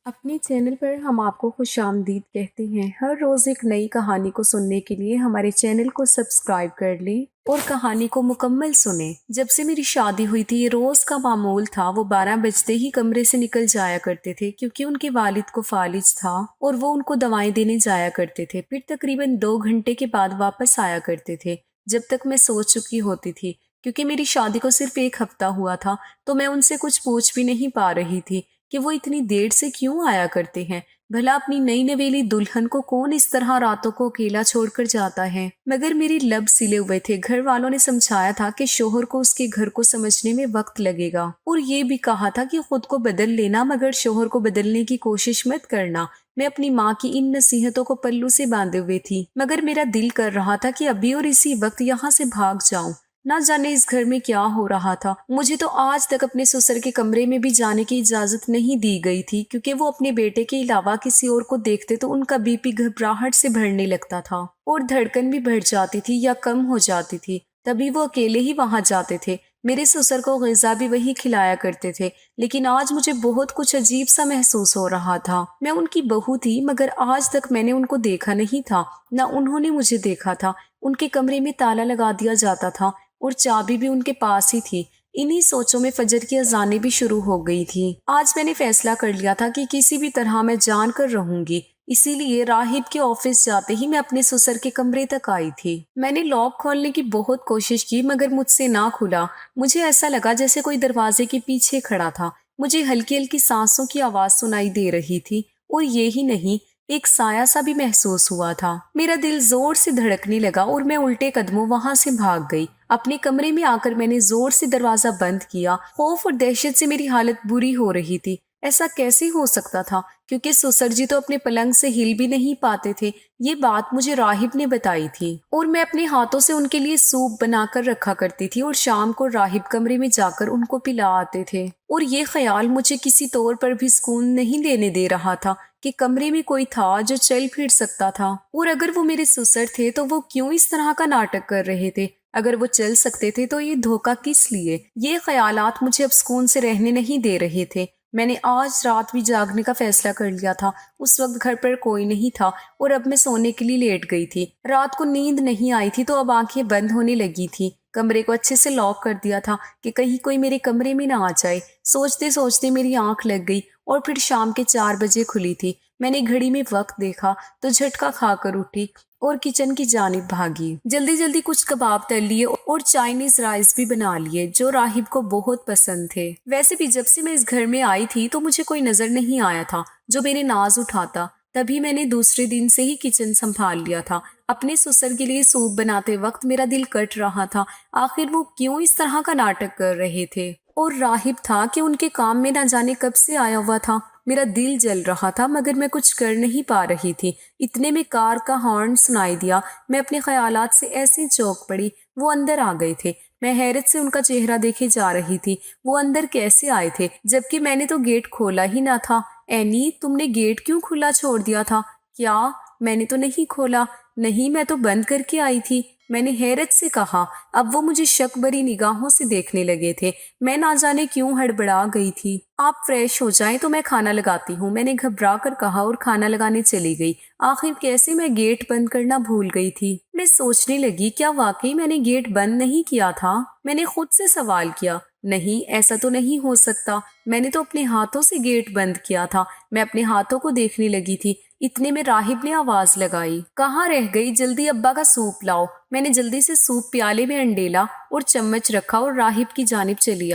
اپنے چینل پر ہم آپ کو خوش آمدید کہتے ہیں۔ ہر روز ایک نئی کہانی کو سننے کے لیے ہمارے چینل کو سبسکرائب کر لیں اور کہانی کو مکمل سنیں۔ جب سے میری شادی ہوئی تھی، یہ روز کا معمول تھا۔ وہ 12 بجتے ہی کمرے سے نکل جایا کرتے تھے کیونکہ ان کے والد کو فالج تھا اور وہ ان کو دوائیں دینے جایا کرتے تھے۔ پھر تقریباً 2 گھنٹے کے بعد واپس آیا کرتے تھے، جب تک میں سو چکی ہوتی تھی۔ کیونکہ میری شادی کو صرف 1 ہفتہ ہوا تھا تو میں ان سے کچھ پوچھ بھی نہیں پا رہی تھی کہ وہ اتنی دیر سے کیوں آیا کرتے ہیں۔ بھلا اپنی نئی نویلی دلہن کو کون اس طرح راتوں کو اکیلا چھوڑ کر جاتا ہے؟ مگر میری لب سلے ہوئے تھے۔ گھر والوں نے سمجھایا تھا کہ شوہر کو اس کے گھر کو سمجھنے میں وقت لگے گا، اور یہ بھی کہا تھا کہ خود کو بدل لینا مگر شوہر کو بدلنے کی کوشش مت کرنا۔ میں اپنی ماں کی ان نصیحتوں کو پلو سے باندھے ہوئے تھی، مگر میرا دل کر رہا تھا کہ ابھی اور اسی وقت یہاں سے بھاگ جاؤں۔ نہ جانے اس گھر میں کیا ہو رہا تھا۔ مجھے تو آج تک اپنے سسر کے کمرے میں بھی جانے کی اجازت نہیں دی گئی تھی، کیونکہ وہ اپنے بیٹے کے علاوہ کسی اور کو دیکھتے تو ان کا بی پی گھبراہٹ سے بڑھنے لگتا تھا اور دھڑکن بھی بڑھ جاتی تھی یا کم ہو جاتی تھی۔ تبھی وہ اکیلے ہی وہاں جاتے تھے۔ میرے سسر کو غذا بھی وہی کھلایا کرتے تھے، لیکن آج مجھے بہت کچھ عجیب سا محسوس ہو رہا تھا۔ میں ان کی بہو تھی، مگر آج تک میں نے ان کو دیکھا نہیں تھا، نہ انہوں نے مجھے دیکھا تھا۔ ان کے کمرے میں تالا لگا دیا جاتا تھا اور چابی بھی ان کے پاس ہی تھی۔ انہی سوچوں میں فجر کی اذانیں بھی شروع ہو گئی تھی۔ آج میں نے فیصلہ کر لیا تھا کہ کسی بھی طرح میں جان کر رہوں گی، اسی لیے راہب کے آفس جاتے ہی میں اپنے سسر کے کمرے تک آئی تھی۔ میں نے لاک کھولنے کی بہت کوشش کی، مگر مجھ سے نہ کھلا۔ مجھے ایسا لگا جیسے کوئی دروازے کے پیچھے کھڑا تھا۔ مجھے ہلکی ہلکی سانسوں کی آواز سنائی دے رہی تھی، اور یہی نہیں، ایک سایہ سا بھی محسوس ہوا تھا۔ میرا دل زور سے دھڑکنے لگا اور میں الٹے قدموں وہاں سے بھاگ گئی۔ اپنے کمرے میں آ کر میں نے زور سے دروازہ بند کیا۔ خوف اور دہشت سے میری حالت بری ہو رہی تھی۔ ایسا کیسے ہو سکتا تھا؟ کیونکہ سسر جی تو اپنے پلنگ سے ہل بھی نہیں پاتے تھے۔ یہ بات مجھے راہب نے بتائی تھی، اور میں اپنے ہاتھوں سے ان کے لیے سوپ بنا کر رکھا کرتی تھی، اور شام کو راہب کمرے میں جا کر ان کو پلا آتے تھے۔ اور یہ خیال مجھے کسی طور پر بھی سکون نہیں دینے دے رہا تھا کہ کمرے میں کوئی تھا جو چل پھر سکتا تھا، اور اگر وہ میرے سسر تھے تو وہ کیوں اس طرح کا ناٹک کر رہے تھے؟ اگر وہ چل سکتے تھے تو یہ دھوکہ کس لیے؟ یہ خیالات مجھے اب سکون سے رہنے نہیں دے رہے تھے۔ میں نے آج رات بھی جاگنے کا فیصلہ کر لیا تھا۔ اس وقت گھر پر کوئی نہیں تھا اور اب میں سونے کے لیے لیٹ گئی تھی۔ رات کو نیند نہیں آئی تھی تو اب آنکھیں بند ہونے لگی تھی۔ کمرے کو اچھے سے لاک کر دیا تھا کہ کہیں کوئی میرے کمرے میں نہ آ جائے۔ سوچتے سوچتے میری آنکھ لگ گئی اور پھر شام کے 4 بجے کھلی تھی۔ میں نے گھڑی میں وقت دیکھا تو جھٹکا کھا کر اٹھی اور کچن کی جانب بھاگی۔ جلدی جلدی کچھ کباب تل لیے اور چائنیز رائس بھی بنا لیے جو راہب کو بہت پسند تھے۔ ویسے بھی جب سے میں اس گھر میں آئی تھی تو مجھے کوئی نظر نہیں آیا تھا جو میرے ناز اٹھاتا۔ تبھی میں نے دوسرے دن سے ہی کچن سنبھال لیا تھا۔ اپنے سسر کے لیے سوپ بناتے وقت میرا دل کٹ رہا تھا۔ آخر وہ کیوں اس طرح کا ناٹک کر رہے تھے؟ اور راہب تھا کہ ان کے کام میں نہ جانے کب سے آیا ہوا تھا۔ میرا دل جل رہا تھا مگر میں کچھ کر نہیں پا رہی تھی۔ اتنے میں کار کا ہارن سنائی دیا۔ میں اپنے خیالات سے ایسے چونک پڑی۔ وہ اندر آ گئے تھے۔ میں حیرت سے ان کا چہرہ دیکھے جا رہی تھی۔ وہ اندر کیسے آئے تھے جبکہ میں نے تو گیٹ کھولا ہی نہ تھا؟ اینی، تم نے گیٹ کیوں کھلا چھوڑ دیا تھا؟ کیا؟ میں نے تو نہیں کھولا۔ نہیں، میں تو بند کر کے آئی تھی، میں نے حیرت سے کہا۔ اب وہ مجھے شک بری نگاہوں سے دیکھنے لگے تھے۔ میں نہ جانے کیوں ہڑبڑا گئی تھی۔ آپ فریش ہو جائیں تو میں کھانا لگاتی ہوں، میں نے گھبرا کر کہا اور کھانا لگانے چلی گئی۔ آخر کیسے میں گیٹ بند کرنا بھول گئی تھی؟ میں سوچنے لگی، کیا واقعی میں نے گیٹ بند نہیں کیا تھا؟ میں نے خود سے سوال کیا۔ نہیں، ایسا تو نہیں ہو سکتا، میں نے تو اپنے ہاتھوں سے گیٹ بند کیا تھا۔ میں اپنے ہاتھوں کو دیکھنے لگی تھی، اتنے میں راہب نے آواز لگائی، کہاں رہ گئی؟ جلدی ابا کا سوپ لاؤ۔ میں نے جلدی سے سوپ پیالے میں انڈیلا اور چمچ رکھا اور راہب کی جانب چلی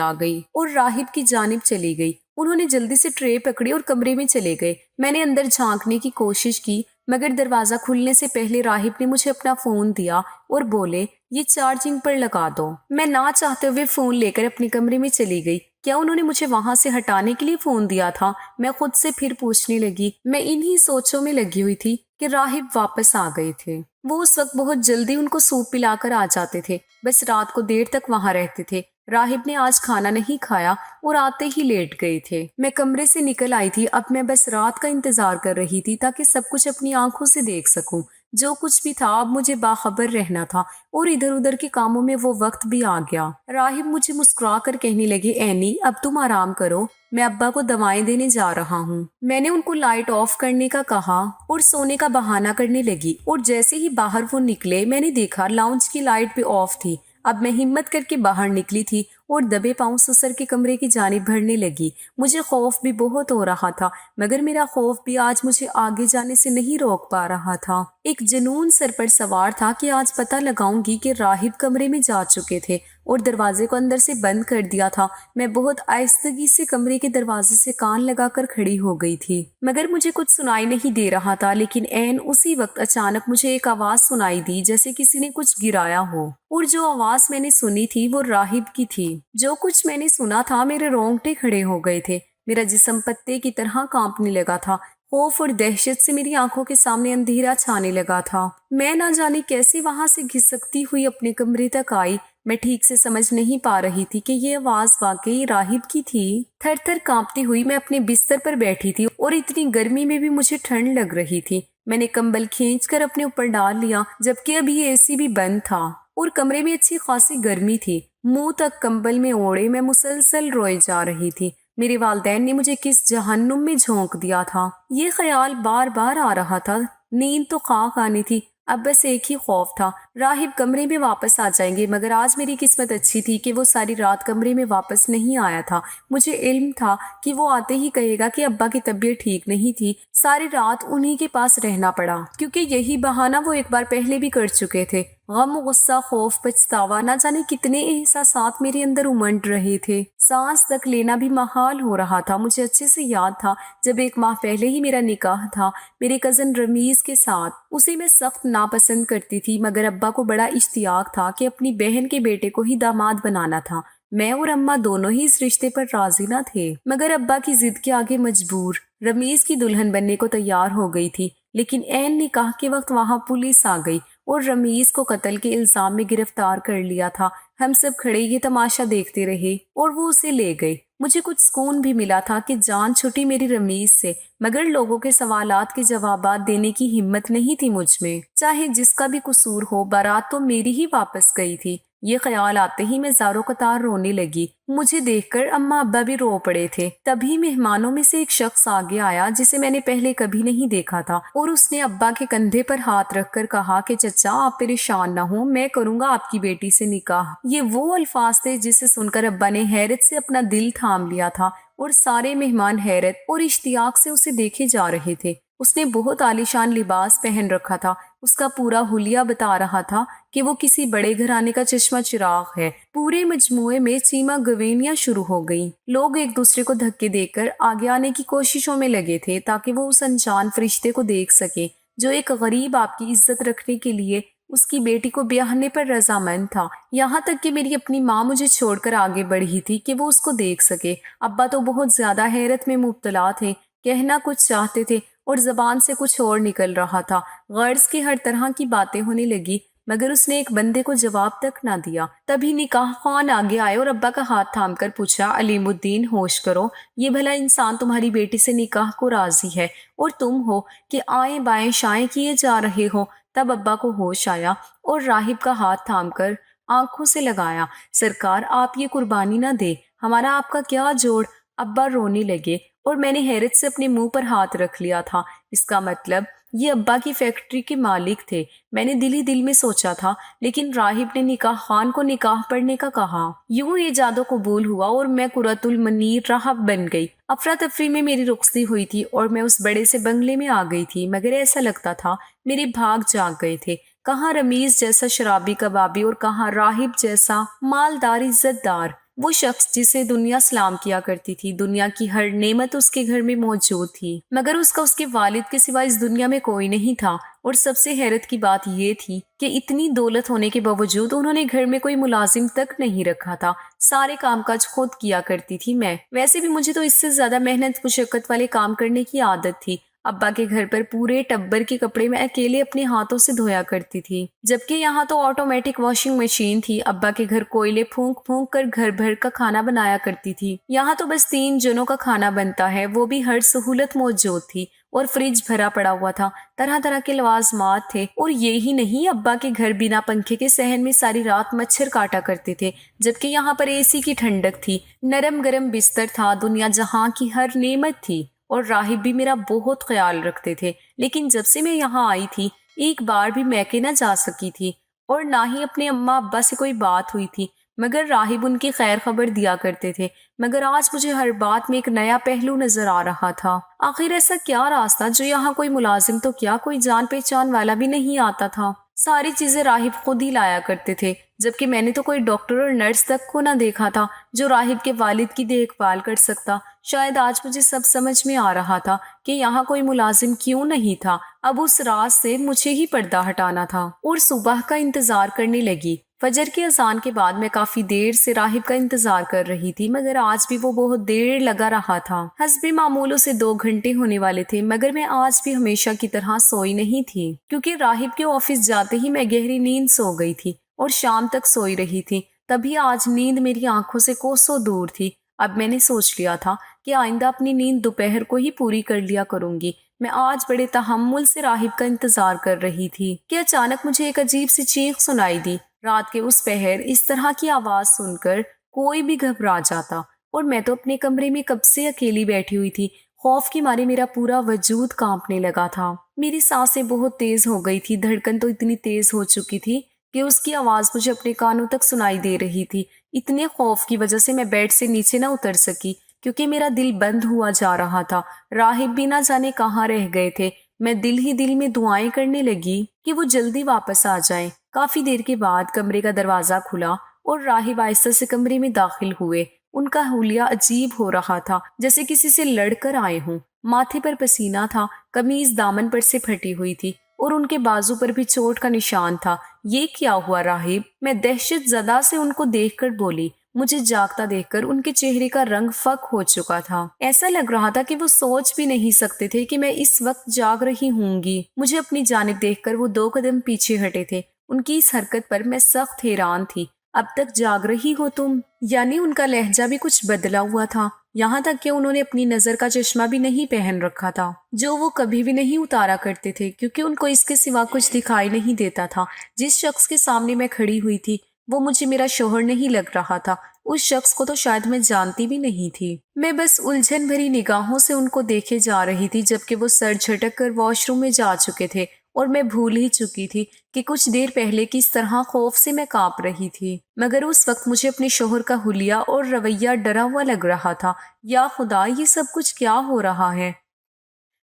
گئی۔ انہوں نے جلدی سے ٹرے پکڑی اور کمرے میں چلے گئے۔ میں نے اندر جھانکنے کی کوشش کی مگر دروازہ کھلنے سے پہلے راہب نے مجھے اپنا فون دیا اور بولے، یہ چارجنگ پر لگا دو۔ میں نہ چاہتے ہوئے فون لے کر اپنے کمرے میں چلی گئی۔ کیا انہوں نے مجھے وہاں سے ہٹانے کے لیے فون دیا تھا؟ میں خود سے پھر پوچھنے لگی۔ میں انہی سوچوں میں لگی ہوئی تھی کہ راہب واپس آ گئے تھے۔ وہ اس وقت بہت جلدی ان کو سوپ پلا کر آ جاتے تھے، بس رات کو دیر تک وہاں رہتے تھے۔ راہب نے آج کھانا نہیں کھایا اور آتے ہی لیٹ گئے تھے۔ میں کمرے سے نکل آئی تھی۔ اب میں بس رات کا انتظار کر رہی تھی تاکہ سب کچھ اپنی آنکھوں سے دیکھ سکوں۔ جو کچھ بھی تھا اب مجھے باخبر رہنا تھا اور ادھر ادھر کے کاموں میں وہ وقت بھی آ گیا۔ راہب مجھے مسکرا کر کہنے لگے، اینی اب تم آرام کرو، میں ابا کو دوائیں دینے جا رہا ہوں۔ میں نے ان کو لائٹ آف کرنے کا کہا اور سونے کا بہانہ کرنے لگی، اور جیسے ہی باہر وہ نکلے میں نے دیکھا لاؤنج کی لائٹ بھی آف تھی۔ اب میں ہمت کر کے باہر نکلی تھی اور دبے پاؤں سسر کے کمرے کی جانب بڑھنے لگی۔ مجھے خوف بھی بہت ہو رہا تھا، مگر میرا خوف بھی آج مجھے آگے جانے سے نہیں روک پا رہا تھا۔ ایک جنون سر پر سوار تھا کہ آج پتہ لگاؤں گی کہ راہب کمرے میں جا چکے تھے اور دروازے کو اندر سے بند کر دیا تھا۔ میں بہت آہستگی سے کمرے کے دروازے سے کان لگا کر کھڑی ہو گئی تھی، مگر مجھے کچھ سنائی نہیں دے رہا تھا۔ لیکن عین اسی وقت اچانک مجھے ایک آواز سنائی دی جیسے کسی نے کچھ گرایا ہو، اور جو آواز میں نے سنی تھی وہ راہب کی تھی۔ جو کچھ میں نے سنا تھا میرے رونگٹے کھڑے ہو گئے تھے، میرا جسم پتے کی طرح کانپنے لگا تھا، خوف اور دہشت سے میری آنکھوں کے سامنے اندھیرا چھانے لگا تھا۔ میں نہ جانے کیسے وہاں سے گھسکتی ہوئی اپنے کمرے تک آئی۔ میں ٹھیک سے سمجھ نہیں پا رہی تھی کہ یہ آواز واقعی راہب کی تھی۔ تھر تھر کانپتی ہوئی میں اپنے بستر پر بیٹھی تھی اور اتنی گرمی میں بھی مجھے ٹھنڈ لگ رہی تھی۔ میں نے کمبل کھینچ کر اپنے اوپر ڈال لیا، جبکہ ابھی اے سی بھی بند تھا اور کمرے میں اچھی خاصی گرمی تھی۔ منہ تک کمبل میں اوڑے میں مسلسل روئے جا رہی تھی۔ میرے والدین نے مجھے کس جہنم میں جھونک دیا تھا، یہ خیال بار بار آ رہا تھا۔ نیند تو خاک آنی تھی، اب بس ایک ہی خوف تھا، راہب کمرے میں واپس آ جائیں گے۔ مگر آج میری قسمت اچھی تھی کہ وہ ساری رات کمرے میں واپس نہیں آیا تھا۔ مجھے علم تھا کہ وہ آتے ہی کہے گا کہ ابا کی طبیعت ٹھیک نہیں تھی۔ ساری رات انہی کے پاس رہنا پڑا، کیونکہ یہی بہانہ وہ ایک بار پہلے بھی کر چکے تھے۔ غم، غصہ، خوف، پچھتاوا، نہ جانے کتنے احساسات میرے اندر امنڈ رہے تھے۔ سانس تک لینا بھی محال ہو رہا تھا۔ مجھے اچھے سے یاد تھا جب 1 ماہ پہلے ہی میرا نکاح تھا میرے کزن رمیز کے ساتھ۔ اسے میں سخت ناپسند کرتی تھی، مگر ابا کو بڑا اشتیاق تھا کہ اپنی بہن کے بیٹے کو ہی داماد بنانا تھا۔ میں اور اماں دونوں ہی اس رشتے پر راضی نہ تھے، مگر ابا کی ضد کے آگے مجبور۔ رمیز کی دلہن بننے کو تیار ہو گئی تھی، لیکن عین نکاح کے وقت وہاں پولیس آ گئی اور رمیز کو قتل کے الزام میں گرفتار کر لیا تھا۔ ہم سب کھڑے یہ تماشا دیکھتے رہے اور وہ اسے لے گئے۔ مجھے کچھ سکون بھی ملا تھا کہ جان چھٹی میری رمیز سے، مگر لوگوں کے سوالات کے جوابات دینے کی ہمت نہیں تھی مجھ میں۔ چاہے جس کا بھی قصور ہو، بارات تو میری ہی واپس گئی تھی۔ یہ خیال آتے ہی میں زاروں قطار رونے لگی۔ مجھے دیکھ کر اماں ابا بھی رو پڑے تھے۔ تبھی مہمانوں میں سے ایک شخص آگے آیا جسے میں نے پہلے کبھی نہیں دیکھا تھا، اور اس نے ابا کے کندھے پر ہاتھ رکھ کر کہا کہ چچا آپ پریشان نہ ہوں، میں کروں گا آپ کی بیٹی سے نکاح۔ یہ وہ الفاظ تھے جسے سن کر ابا نے حیرت سے اپنا دل تھام لیا تھا، اور سارے مہمان حیرت اور اشتیاق سے اسے دیکھے جا رہے تھے۔ اس نے بہت عالیشان لباس پہن رکھا تھا، اس کا پورا حلیہ بتا رہا تھا کہ وہ کسی بڑے گھرانے کا چشمہ چراغ ہے۔ پورے مجموعے میں چیما گوینیاں شروع ہو گئیں۔ لوگ ایک دوسرے کو دھکے دے کر آگے آنے کی کوششوں میں لگے تھے تاکہ وہ اس انجان فرشتے کو دیکھ سکے جو ایک غریب آپ کی عزت رکھنے کے لیے اس کی بیٹی کو بیاہنے پر رضامند تھا۔ یہاں تک کہ میری اپنی ماں مجھے چھوڑ کر آگے بڑھی تھی کہ وہ اس کو دیکھ سکے۔ ابا تو بہت زیادہ حیرت میں مبتلا تھے، کہنا کچھ چاہتے تھے اور زبان سے کچھ اور نکل رہا تھا۔ غرض کی ہر طرح کی باتیں ہونے لگی، مگر اس نے ایک بندے کو جواب تک نہ دیا۔ تبھی نکاح خوان آگے آئے اور ابا کا ہاتھ تھام کر پوچھا، علیم الدین ہوش کرو، یہ بھلا انسان تمہاری بیٹی سے نکاح کو راضی ہے اور تم ہو کہ آئیں بائیں شائیں کیے جا رہے ہو۔ تب ابا کو ہوش آیا اور راہب کا ہاتھ تھام کر آنکھوں سے لگایا، سرکار آپ یہ قربانی نہ دے، ہمارا آپ کا کیا جوڑ۔ ابا رونے لگے اور میں نے حیرت سے اپنے منہ پر ہاتھ رکھ لیا تھا۔ اس کا مطلب یہ ابا کی فیکٹری کے مالک تھے، میں نے دل ہی دل میں سوچا تھا۔ لیکن راہب نے نکاح خان کو نکاح پڑھنے کا کہا۔ یوں یہ جادو قبول ہوا اور میں قرۃ المنیر راہب بن گئی۔ افراتفری میں میری رخصتی ہوئی تھی اور میں اس بڑے سے بنگلے میں آ گئی تھی، مگر ایسا لگتا تھا میرے بھاگ جاگ گئے تھے۔ کہاں رمیز جیسا شرابی کبابی اور کہاں راہب جیسا مالدار عزت دار، وہ شخص جسے دنیا سلام کیا کرتی تھی۔ دنیا کی ہر نعمت اس کے گھر میں موجود تھی، مگر اس کا اس کے والد کے سوا اس دنیا میں کوئی نہیں تھا۔ اور سب سے حیرت کی بات یہ تھی کہ اتنی دولت ہونے کے باوجود انہوں نے گھر میں کوئی ملازم تک نہیں رکھا تھا، سارے کام کاج خود کیا کرتی تھی میں۔ ویسے بھی مجھے تو اس سے زیادہ محنت مشقت والے کام کرنے کی عادت تھی۔ ابا کے گھر پر پورے ٹبر کے کپڑے میں اکیلے اپنے ہاتھوں سے دھویا کرتی تھی، جبکہ یہاں تو آٹومیٹک واشنگ مشین تھی۔ ابا کے گھر کوئلے پھونک پھونک کر گھر بھر کا کھانا بنایا کرتی تھی، یہاں تو بس 3 جنوں کا کھانا بنتا ہے، وہ بھی ہر سہولت موجود تھی، اور فریج بھرا پڑا ہوا تھا، طرح طرح کے لوازمات تھے۔ اور یہی نہیں، ابا کے گھر بنا پنکھے کے صحن میں ساری رات مچھر کاٹا کرتے تھے، جبکہ یہاں پر اے سی کی ٹھنڈک تھی، نرم گرم بستر تھا، دنیا جہاں کی ہر نعمت تھی۔ اور راہب بھی میرا بہت خیال رکھتے تھے، لیکن جب سے میں یہاں آئی تھی ایک بار بھی میکے نہ جا سکی تھی، اور نہ ہی اپنے اماں ابا سے کوئی بات ہوئی تھی، مگر راہب ان کی خیر خبر دیا کرتے تھے۔ مگر آج مجھے ہر بات میں ایک نیا پہلو نظر آ رہا تھا۔ آخر ایسا کیا راستہ جو یہاں کوئی ملازم تو کیا کوئی جان پہچان والا بھی نہیں آتا تھا۔ ساری چیزیں راہب خود ہی لایا کرتے تھے، جبکہ میں نے تو کوئی ڈاکٹر اور نرس تک کو نہ دیکھا تھا جو راہب کے والد کی دیکھ بھال کر سکتا۔ شاید آج مجھے سب سمجھ میں آ رہا تھا کہ یہاں کوئی ملازم کیوں نہیں تھا۔ اب اس راز سے مجھے ہی پردہ ہٹانا تھا، اور صبح کا انتظار کرنے لگی۔ فجر کی اذان کے بعد میں کافی دیر سے راہب کا انتظار کر رہی تھی، مگر آج بھی وہ بہت دیر لگا رہا تھا۔ حسب معمول اسے 2 گھنٹے ہونے والے تھے، مگر میں آج بھی ہمیشہ کی طرح سوئی نہیں تھی، کیونکہ راہب کے آفس جاتے ہی میں گہری نیند سو گئی تھی اور شام تک سوئی رہی تھی۔ تبھی آج نیند میری آنکھوں سے کوسوں دور تھی۔ اب میں نے سوچ لیا تھا کہ آئندہ اپنی نیند دوپہر کو ہی پوری کر لیا کروں گی۔ میں آج بڑے تحمل سے راہب کا انتظار کر رہی تھی کہ اچانک مجھے ایک عجیب سی چیخ سنائی دی۔ رات کے اس پہر اس طرح کی آواز سن کر کوئی بھی گھبرا جاتا، اور میں تو اپنے کمرے میں کب سے اکیلی بیٹھی ہوئی تھی۔ خوف کے مارے میرا پورا وجود کانپنے لگا تھا، میری سانسیں بہت تیز ہو گئی تھی، دھڑکن تو اتنی تیز ہو چکی تھی کہ اس کی آواز مجھے اپنے کانوں تک سنائی دے رہی تھی۔ اتنے خوف کی وجہ سے میں بیڈ سے نیچے نہ اتر سکی، کیونکہ میرا دل بند ہوا جا رہا تھا۔ راہب بھی نہ جانے کہاں رہ گئے تھے۔ میں دل ہی دل میں دعائیں کرنے لگی کہ وہ جلدی واپس آ جائیں۔ کافی دیر کے بعد کمرے کا دروازہ کھلا اور راہب آہستہ سے کمرے میں داخل ہوئے۔ ان کا حلیہ عجیب ہو رہا تھا، جیسے کسی سے لڑ کر آئے ہوں۔ ماتھے پر پسینہ تھا، قمیض دامن پر سے پھٹی ہوئی تھی، اور ان کے بازو پر بھی چوٹ کا نشان تھا۔ یہ کیا ہوا راہب؟ میں دہشت زدہ سے ان کو دیکھ کر بولی۔ مجھے جاگتا دیکھ کر ان کے چہرے کا رنگ فک ہو چکا تھا، ایسا لگ رہا تھا کہ وہ سوچ بھی نہیں سکتے تھے کہ میں اس وقت جاگ رہی ہوں گی۔ مجھے اپنی جانب دیکھ کر وہ 2 قدم پیچھے ہٹے تھے۔ ان کی اس حرکت پر میں سخت حیران تھی۔ اب تک جاگ رہی ہو تم؟ یعنی ان کا لہجہ بھی کچھ بدلا ہوا تھا، یہاں تک کہ انہوں نے اپنی نظر کا چشمہ بھی نہیں پہن رکھا تھا، جو وہ کبھی بھی نہیں اتارا کرتے تھے، کیونکہ ان کو اس کے سوا کچھ دکھائی نہیں دیتا تھا۔ جس شخص کے سامنے میں کھڑی ہوئی تھی وہ مجھے میرا شوہر نہیں لگ رہا تھا، اس شخص کو تو شاید میں جانتی بھی نہیں تھی۔ میں بس الجھن بھری نگاہوں سے ان کو دیکھے جا رہی تھی، جبکہ وہ سر جھٹک کر واش روم میں جا چکے تھے، اور میں بھول ہی چکی تھی کہ کچھ دیر پہلے کس طرح خوف سے میں کانپ رہی تھی۔ مگر اس وقت مجھے اپنے شوہر کا حلیہ اور رویہ ڈرا ہوا لگ رہا تھا۔ یا خدا، یہ سب کچھ کیا ہو رہا ہے؟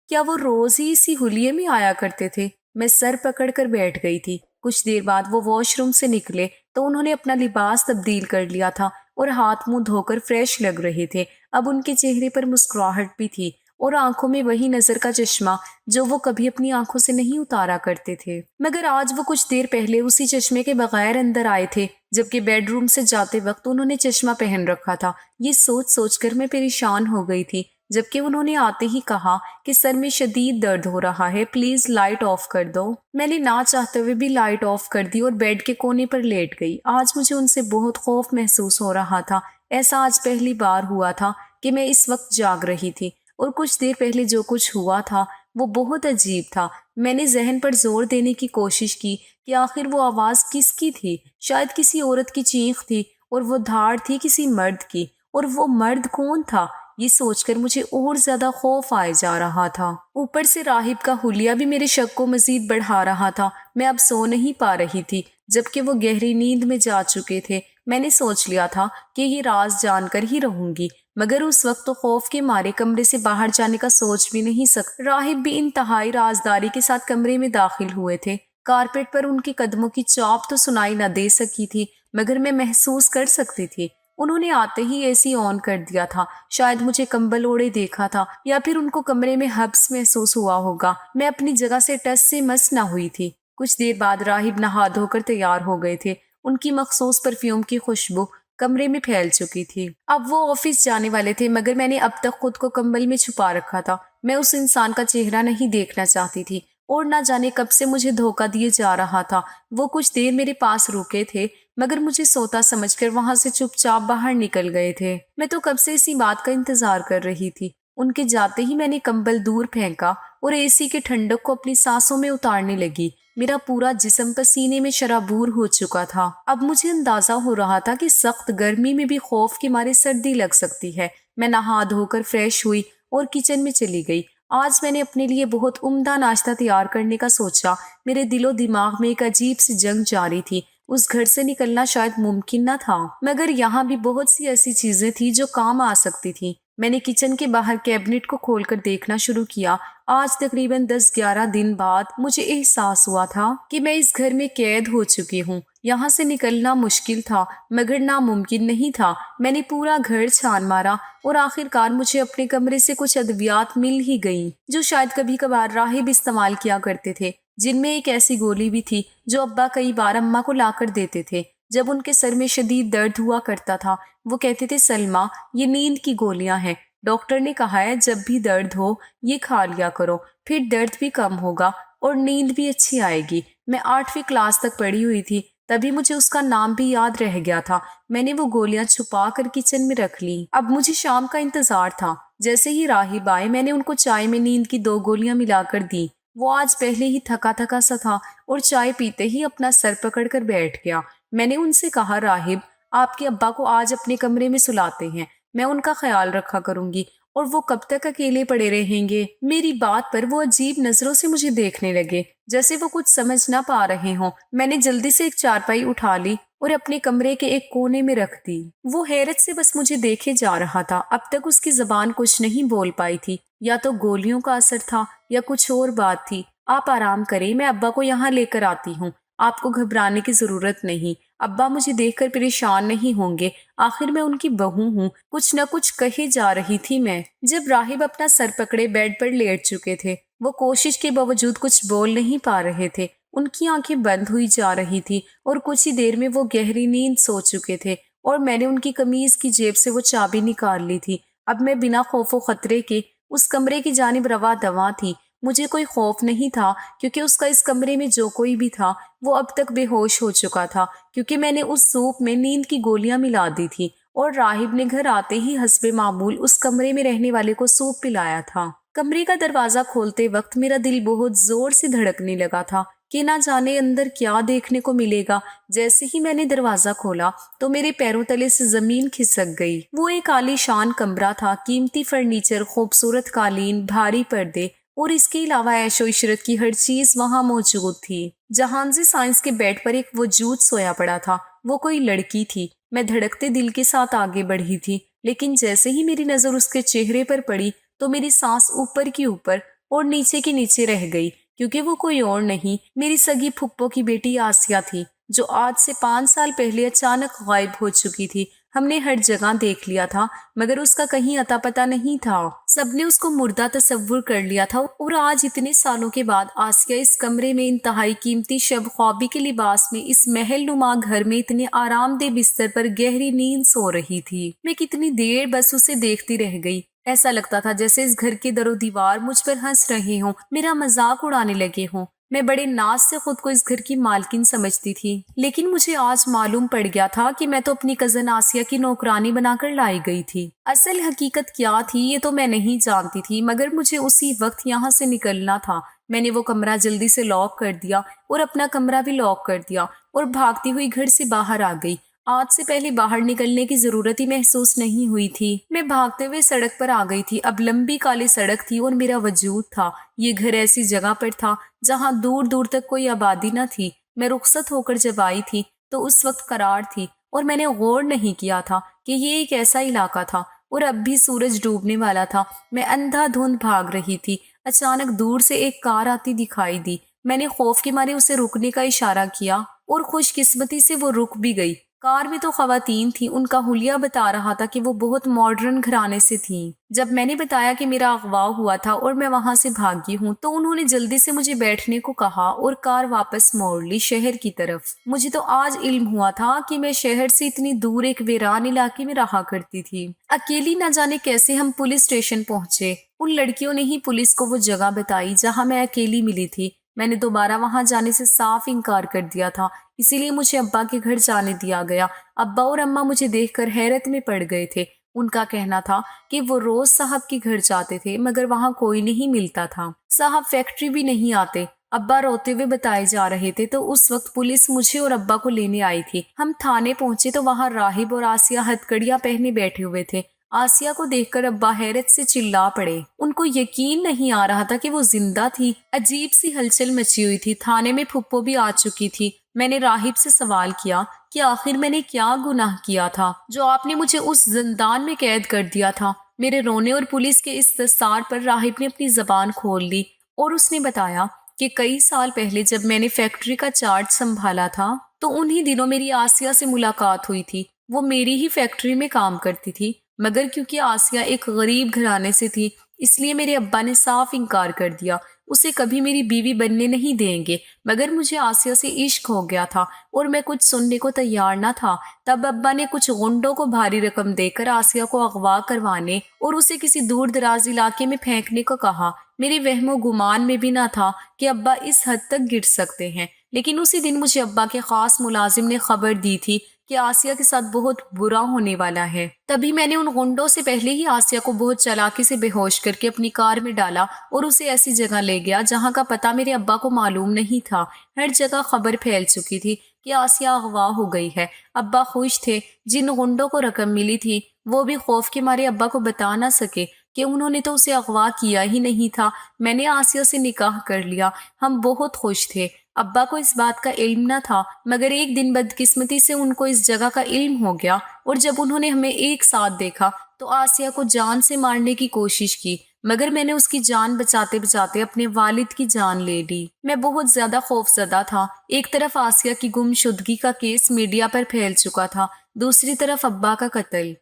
کیا وہ روز ہی اسی حلیے میں آیا کرتے تھے؟ میں سر پکڑ کر بیٹھ گئی تھی۔ کچھ دیر بعد وہ واش روم سے نکلے تو انہوں نے اپنا لباس تبدیل کر لیا تھا اور ہاتھ منہ دھو کر فریش لگ رہے تھے۔ اب ان کے چہرے پر مسکراہٹ بھی تھی، اور آنکھوں میں وہی نظر کا چشمہ جو وہ کبھی اپنی آنکھوں سے نہیں اتارا کرتے تھے۔ مگر آج وہ کچھ دیر پہلے اسی چشمے کے بغیر اندر آئے تھے، جبکہ بیڈ روم سے جاتے وقت انہوں نے چشمہ پہن رکھا تھا۔ یہ سوچ سوچ کر میں پریشان ہو گئی تھی، جبکہ انہوں نے آتے ہی کہا کہ سر میں شدید درد ہو رہا ہے، پلیز لائٹ آف کر دو۔ میں نے نہ چاہتے ہوئے بھی لائٹ آف کر دی اور بیڈ کے کونے پر لیٹ گئی۔ آج مجھے ان سے بہت خوف محسوس ہو رہا تھا۔ ایسا آج پہلی بار ہوا تھا کہ میں اس وقت جاگ رہی تھی، اور کچھ دیر پہلے جو کچھ ہوا تھا وہ بہت عجیب تھا۔ میں نے ذہن پر زور دینے کی کوشش کی کہ آخر وہ آواز کس کی تھی۔ شاید کسی عورت کی چیخ تھی، اور وہ دھاڑ تھی کسی مرد کی، اور وہ مرد کون تھا؟ یہ سوچ کر مجھے اور زیادہ خوف آئے جا رہا تھا۔ اوپر سے راہب کا حلیہ بھی میرے شک کو مزید بڑھا رہا تھا۔ میں اب سو نہیں پا رہی تھی، جبکہ وہ گہری نیند میں جا چکے تھے۔ میں نے سوچ لیا تھا کہ یہ راز جان کر ہی رہوں گی، مگر اس وقت تو خوف کے مارے کمرے سے باہر جانے کا سوچ بھی نہیں سکتا۔ راہب بھی انتہائی رازداری کے ساتھ کمرے میں داخل ہوئے تھے۔ کارپیٹ پر ان کے قدموں کی چاپ تو سنائی نہ دے سکی تھی، مگر میں محسوس کر سکتی تھی۔ انہوں نے آتے ہی اے سی آن کر دیا تھا۔ شاید مجھے کمبل اوڑے دیکھا تھا، یا پھر ان کو کمرے میں حبس محسوس ہوا ہوگا۔ میں اپنی جگہ سے ٹس سے مس نہ ہوئی تھی۔ کچھ دیر بعد راہب نہا دھو کر تیار ہو گئے تھے۔ ان کی مخصوص پرفیوم کی خوشبو کمرے میں پھیل چکی تھی۔ اب وہ آفس جانے والے تھے، مگر میں نے اب تک خود کو کمبل میں چھپا رکھا تھا، میں اس انسان کا چہرہ نہیں دیکھنا چاہتی تھی اور نہ جانے کب سے مجھے دھوکہ دیے جا رہا تھا۔ وہ کچھ دیر میرے پاس رکے تھے مگر مجھے سوتا سمجھ کر وہاں سے چپ چاپ باہر نکل گئے تھے۔ میں تو کب سے اسی بات کا انتظار کر رہی تھی۔ ان کے جاتے ہی میں نے کمبل دور پھینکا اور اے سی کے ٹھنڈک کو اپنی سانسوں میں اتارنے لگی۔ میرا پورا جسم پسینے میں شرابور ہو چکا تھا۔ اب مجھے اندازہ ہو رہا تھا کہ سخت گرمی میں بھی خوف کے مارے سردی لگ سکتی ہے۔ میں نہا دھو کر فریش ہوئی اور کچن میں چلی گئی۔ آج میں نے اپنے لیے بہت عمدہ ناشتہ تیار کرنے کا سوچا۔ میرے دل و دماغ میں ایک عجیب سی جنگ جاری تھی۔ اس گھر سے نکلنا شاید ممکن نہ تھا مگر یہاں بھی بہت سی ایسی چیزیں تھیں جو کام آ سکتی تھیں۔ میں نے کچن کے باہر کیبنٹ کو کھول کر دیکھنا شروع کیا۔ آج تقریباً 10-11 دن بعد مجھے احساس ہوا تھا کہ میں اس گھر میں قید ہو چکی ہوں۔ یہاں سے نکلنا مشکل تھا مگر ناممکن نہیں تھا۔ میں نے پورا گھر چھان مارا اور آخر کار مجھے اپنے کمرے سے کچھ ادویات مل ہی گئیں جو شاید کبھی کبھار راہب استعمال کیا کرتے تھے، جن میں ایک ایسی گولی بھی تھی جو ابا کئی بار اماں کو لا کر دیتے تھے جب ان کے سر میں شدید درد ہوا کرتا تھا۔ وہ کہتے تھے سلمیٰ یہ نیند کی گولیاں ہیں، ڈاکٹر نے کہا ہے جب بھی درد ہو یہ کھا لیا کرو، پھر درد بھی کم ہوگا اور نیند بھی اچھی آئے گی۔ میں 8ویں کلاس تک پڑھی ہوئی تھی تبھی مجھے اس کا نام بھی یاد رہ گیا تھا۔ میں نے وہ گولیاں چھپا کر کچن میں رکھ لیں۔ اب مجھے شام کا انتظار تھا۔ جیسے ہی راہب آئے میں نے ان کو چائے میں نیند کی 2 گولیاں ملا کر دیں۔ وہ آج پہلے ہی تھکا تھکا سا تھا اور چائے پیتے ہی اپنا سر پکڑ کر بیٹھ گیا۔ میں نے ان سے کہا راہب آپ کے ابا کو آج اپنے کمرے میں سلاتے ہیں، میں ان کا خیال رکھا کروں گی اور وہ کب تک اکیلے پڑے رہیں گے؟ میری بات پر وہ عجیب نظروں سے مجھے دیکھنے لگے جیسے وہ کچھ سمجھ نہ پا رہے ہوں۔ میں نے جلدی سے ایک چارپائی اٹھا لی اور اپنے کمرے کے ایک کونے میں رکھ دی۔ وہ حیرت سے بس مجھے دیکھے جا رہا تھا۔ اب تک اس کی زبان کچھ نہیں بول پائی تھی، یا تو گولیوں کا اثر تھا یا کچھ اور بات تھی۔ آپ آرام کریں، میں ابا کو یہاں لے کر آتی ہوں، آپ کو گھبرانے کی ضرورت نہیں۔ ابا مجھے دیکھ کر پریشان نہیں ہوں گے، آخر میں ان کی بہو ہوں، کچھ نہ کچھ کہے جا رہی تھی میں۔ جب راہب اپنا سر پکڑے بیڈ پر لیٹ چکے تھے، وہ کوشش کے باوجود کچھ بول نہیں پا رہے تھے۔ ان کی آنکھیں بند ہوئی جا رہی تھی اور کچھ ہی دیر میں وہ گہری نیند سو چکے تھے اور میں نے ان کی قمیض کی جیب سے وہ چابی نکال لی تھی۔ اب میں بنا خوف و خطرے کے اس کمرے کی جانب رواں دواں تھی۔ مجھے کوئی خوف نہیں تھا کیونکہ اس کا اس کمرے میں جو کوئی بھی تھا وہ اب تک بے ہوش ہو چکا تھا، کیونکہ میں نے اس سوپ میں نیند کی گولیاں ملا دی تھی اور راہب نے گھر آتے ہی حسب معمول اس کمرے میں رہنے والے کو سوپ پلایا تھا۔ کمرے کا دروازہ کھولتے وقت میرا دل بہت زور سے دھڑکنے لگا تھا کہ نہ جانے اندر کیا دیکھنے کو ملے گا۔ جیسے ہی میں نے دروازہ کھولا تو میرے پیروں تلے سے زمین کھسک گئی۔ وہ ایک عالی شان کمرہ تھا، قیمتی فرنیچر، خوبصورت قالین، بھاری پردے اور اس کے علاوہ عیش و عشرت کی ہر چیز وہاں موجود تھی۔ جہانزی سائنس کے بیڈ پر ایک وجود سویا پڑا تھا، وہ کوئی لڑکی تھی۔ میں دھڑکتے دل کے ساتھ آگے بڑھی تھی، لیکن جیسے ہی میری نظر اس کے چہرے پر پڑی تو میری سانس اوپر کی اوپر اور نیچے کی نیچے رہ گئی، کیونکہ وہ کوئی اور نہیں میری سگی پھپھو کی بیٹی آسیہ تھی، جو آج سے 5 سال پہلے اچانک غائب ہو چکی تھی۔ ہم نے ہر جگہ دیکھ لیا تھا مگر اس کا کہیں اتا پتہ نہیں تھا۔ سب نے اس کو مردہ تصور کر لیا تھا اور آج اتنے سالوں کے بعد آسیہ اس کمرے میں انتہائی قیمتی شب خوابی کے لباس میں اس محل نما گھر میں اتنے آرام دہ بستر پر گہری نیند سو رہی تھی۔ میں کتنی دیر بس اسے دیکھتی رہ گئی۔ ایسا لگتا تھا جیسے اس گھر کے در و دیوار مجھ پر ہنس رہے ہوں، میرا مذاق اڑانے لگے ہوں۔ میں بڑے ناز سے خود کو اس گھر کی مالکن سمجھتی تھی، لیکن مجھے آج معلوم پڑ گیا تھا کہ میں تو اپنی کزن آسیہ کی نوکرانی بنا کر لائی گئی تھی۔ اصل حقیقت کیا تھی یہ تو میں نہیں جانتی تھی، مگر مجھے اسی وقت یہاں سے نکلنا تھا۔ میں نے وہ کمرہ جلدی سے لاک کر دیا اور اپنا کمرہ بھی لاک کر دیا اور بھاگتی ہوئی گھر سے باہر آ گئی۔ آج سے پہلے باہر نکلنے کی ضرورت ہی محسوس نہیں ہوئی تھی۔ میں بھاگتے ہوئے سڑک پر آ گئی تھی۔ اب لمبی کالی سڑک تھی اور میرا وجود تھا۔ یہ گھر ایسی جگہ پر تھا جہاں دور دور تک کوئی آبادی نہ تھی۔ میں رخصت ہو کر جب آئی تھی تو اس وقت قرار تھی اور میں نے غور نہیں کیا تھا کہ یہ ایک ایسا علاقہ تھا اور اب بھی سورج ڈوبنے والا تھا۔ میں اندھا دھند بھاگ رہی تھی۔ اچانک دور سے ایک کار آتی دکھائی دی۔ میں نے خوف کے مارے اسے رکنے کا اشارہ کیا اور خوش قسمتی سے وہ رک بھی گئی۔ کار میں تو خواتین تھیں، ان کا حلیہ بتا رہا تھا کہ وہ بہت ماڈرن گھرانے سے تھیں۔ جب میں نے بتایا کہ میرا اغوا ہوا تھا اور میں وہاں سے بھاگی ہوں تو انہوں نے جلدی سے مجھے بیٹھنے کو کہا اور کار واپس موڑ لی شہر کی طرف۔ مجھے تو آج علم ہوا تھا کہ میں شہر سے اتنی دور ایک ویران علاقے میں رہا کرتی تھی۔ اکیلی نہ جانے کیسے ہم پولیس اسٹیشن پہنچے۔ ان لڑکیوں نے ہی پولیس کو وہ جگہ بتائی جہاں میں اکیلی ملی تھی۔ میں نے دوبارہ وہاں جانے سے صاف انکار کر دیا تھا، اسی لیے مجھے ابا کے گھر جانے دیا گیا۔ ابا اور اماں مجھے دیکھ کر حیرت میں پڑ گئے تھے۔ ان کا کہنا تھا کہ وہ روز صاحب کے گھر جاتے تھے مگر وہاں کوئی نہیں ملتا تھا، صاحب فیکٹری بھی نہیں آتے۔ ابا روتے ہوئے بتائے جا رہے تھے تو اس وقت پولیس مجھے اور ابا کو لینے آئی تھی۔ ہم تھانے پہنچے تو وہاں راہب اور آسیہ ہتھ کڑیاں پہنے بیٹھے ہوئے تھے۔ آسیہ کو دیکھ کر ابا حیرت سے چلا پڑے۔ ان کو یقین نہیں آ رہا تھا کہ وہ زندہ تھی۔ عجیب سی ہلچل مچی ہوئی تھی۔ تھانے میں پھپھو بھی آ چکی تھی۔ میں نے راہب سے سوال کیا کہ آخر میں نے کیا گناہ کیا تھا جو آپ نے مجھے اس زندان میں قید کر دیا تھا۔ میرے رونے اور پولیس کے استفسار پر راہب نے اپنی زبان کھول لی اور اس نے بتایا کہ کئی سال پہلے جب میں نے فیکٹری کا چارج سنبھالا تھا تو انہی دنوں میری آسیہ سے ملاقات ہوئی تھی۔ وہ میری ہی فیکٹری میں کام کرتی تھی مگر کیونکہ آسیہ ایک غریب گھرانے سے تھی اس لیے میرے ابا نے صاف انکار کر دیا۔ اسے کبھی میری بیوی بننے نہیں دیں گے مگر مجھے آسیہ سے عشق ہو گیا تھا اور میں کچھ سننے کو تیار نہ تھا۔ تب ابا نے کچھ غنڈوں کو بھاری رقم دے کر آسیہ کو اغوا کروانے اور اسے کسی دور دراز علاقے میں پھینکنے کو کہا۔ میرے وہم و گمان میں بھی نہ تھا کہ ابا اس حد تک گر سکتے ہیں، لیکن اسی دن مجھے ابا کے خاص ملازم نے خبر دی تھی کہ آسیہ کے ساتھ بہت برا ہونے والا ہے۔ تبھی میں نے ان غنڈوں سے پہلے ہی آسیہ کو بہت چالاکی سے بے ہوش کر کے اپنی کار میں ڈالا اور اسے ایسی جگہ لے گیا جہاں کا پتہ میرے ابا کو معلوم نہیں تھا۔ ہر جگہ خبر پھیل چکی تھی کہ آسیہ اغوا ہو گئی ہے۔ ابا خوش تھے۔ جن غنڈوں کو رقم ملی تھی وہ بھی خوف کے مارے ابا کو بتا نہ سکے کہ انہوں نے تو اسے اغوا کیا ہی نہیں تھا۔ میں نے آسیہ سے نکاح کر لیا۔ ہم بہت خوش تھے۔ ابا کو اس بات کا علم نہ تھا مگر ایک دن بدقسمتی سے ان کو اس جگہ کا علم ہو گیا اور جب انہوں نے ہمیں ایک ساتھ دیکھا تو آسیہ کو جان سے مارنے کی کوشش کی مگر میں نے اس کی جان بچاتے بچاتے اپنے والد کی جان لے لی۔ میں بہت زیادہ خوف زدہ تھا۔ ایک طرف آسیہ کی گم شدگی کا کیس میڈیا پر پھیل چکا تھا، دوسری طرف ابا کا قتل۔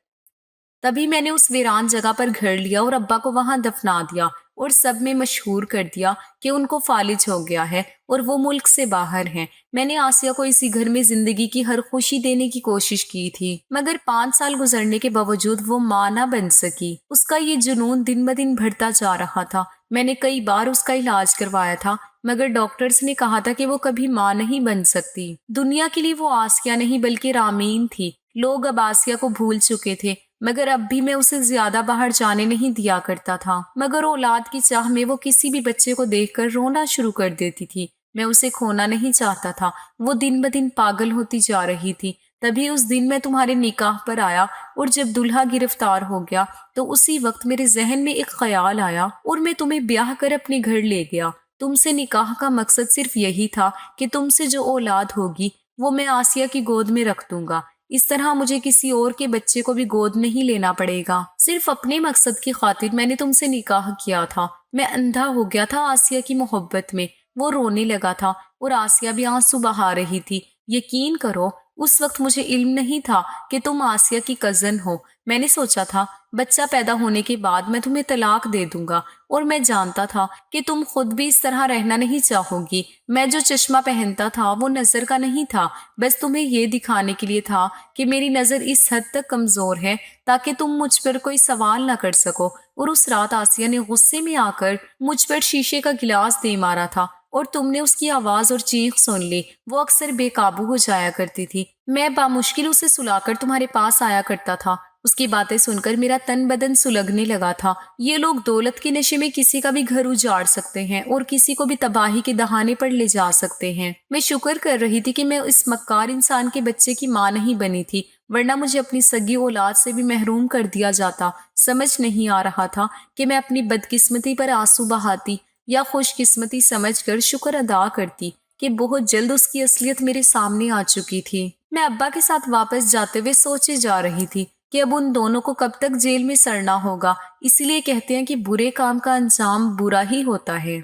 تبھی میں نے اس ویران جگہ پر گھر لیا اور ابا کو وہاں دفنا دیا اور سب میں مشہور کر دیا کہ ان کو فالج ہو گیا ہے اور وہ ملک سے باہر ہیں۔ میں نے آسیہ کو اسی گھر میں زندگی کی ہر خوشی دینے کی کوشش کی تھی مگر 5 سال گزرنے کے باوجود وہ ماں نہ بن سکی۔ اس کا یہ جنون دن بدن بڑھتا جا رہا تھا۔ میں نے کئی بار اس کا علاج کروایا تھا مگر ڈاکٹرز نے کہا تھا کہ وہ کبھی ماں نہیں بن سکتی۔ دنیا کے لیے وہ آسیہ نہیں بلکہ رامین تھی۔ لوگ اب آسیہ کو بھول چکے تھے مگر اب بھی میں اسے زیادہ باہر جانے نہیں دیا کرتا تھا۔ مگر اولاد کی چاہ میں وہ کسی بھی بچے کو دیکھ کر رونا شروع کر دیتی تھی۔ میں اسے کھونا نہیں چاہتا تھا۔ وہ دن بدن پاگل ہوتی جا رہی تھی۔ تبھی اس دن میں تمہارے نکاح پر آیا اور جب دلہا گرفتار ہو گیا تو اسی وقت میرے ذہن میں ایک خیال آیا اور میں تمہیں بیاہ کر اپنے گھر لے گیا۔ تم سے نکاح کا مقصد صرف یہی تھا کہ تم سے جو اولاد ہوگی وہ میں آسیہ کی گود میں رکھ دوں گا۔ اس طرح مجھے کسی اور کے بچے کو بھی گود نہیں لینا پڑے گا۔ صرف اپنے مقصد کی خاطر میں نے تم سے نکاح کیا تھا۔ میں اندھا ہو گیا تھا آسیہ کی محبت میں۔ وہ رونے لگا تھا اور آسیہ بھی آنسو بہا رہی تھی۔ یقین کرو اس وقت مجھے علم نہیں تھا کہ تم آسیہ کی کزن ہو۔ میں نے سوچا تھا بچہ پیدا ہونے کے بعد میں تمہیں طلاق دے دوں گا اور میں جانتا تھا کہ تم خود بھی اس طرح رہنا نہیں چاہو گی۔ میں جو چشمہ پہنتا تھا وہ نظر کا نہیں تھا، بس تمہیں یہ دکھانے کے لیے تھا کہ میری نظر اس حد تک کمزور ہے تاکہ تم مجھ پر کوئی سوال نہ کر سکو۔ اور اس رات آسیہ نے غصے میں آ کر مجھ پر شیشے کا گلاس دے مارا تھا اور تم نے اس کی آواز اور چیخ سن لی۔ وہ اکثر بے قابو ہو جایا کرتی تھی۔ میں بامشکل اسے سلا کر تمہارے پاس آیا کرتا تھا۔ اس کی باتیں سن کر میرا تن بدن سلگنے لگا تھا۔ یہ لوگ دولت کے نشے میں کسی کا بھی گھر اجاڑ سکتے ہیں اور کسی کو بھی تباہی کے دہانے پر لے جا سکتے ہیں۔ میں شکر کر رہی تھی کہ میں اس مکار انسان کے بچے کی ماں نہیں بنی تھی، ورنہ مجھے اپنی سگی اولاد سے بھی محروم کر دیا جاتا۔ سمجھ نہیں آ رہا تھا کہ میں اپنی بدقسمتی پر آنسو بہاتی یا خوش قسمتی سمجھ کر شکر ادا کرتی کہ بہت جلد اس کی اصلیت میرے سامنے آ چکی تھی۔ میں ابا کے ساتھ واپس جاتے ہوئے سوچے جا رہی تھی کہ اب ان دونوں کو کب تک جیل میں سڑنا ہوگا۔ اسی لیے کہتے ہیں کہ برے کام کا انجام برا ہی ہوتا ہے۔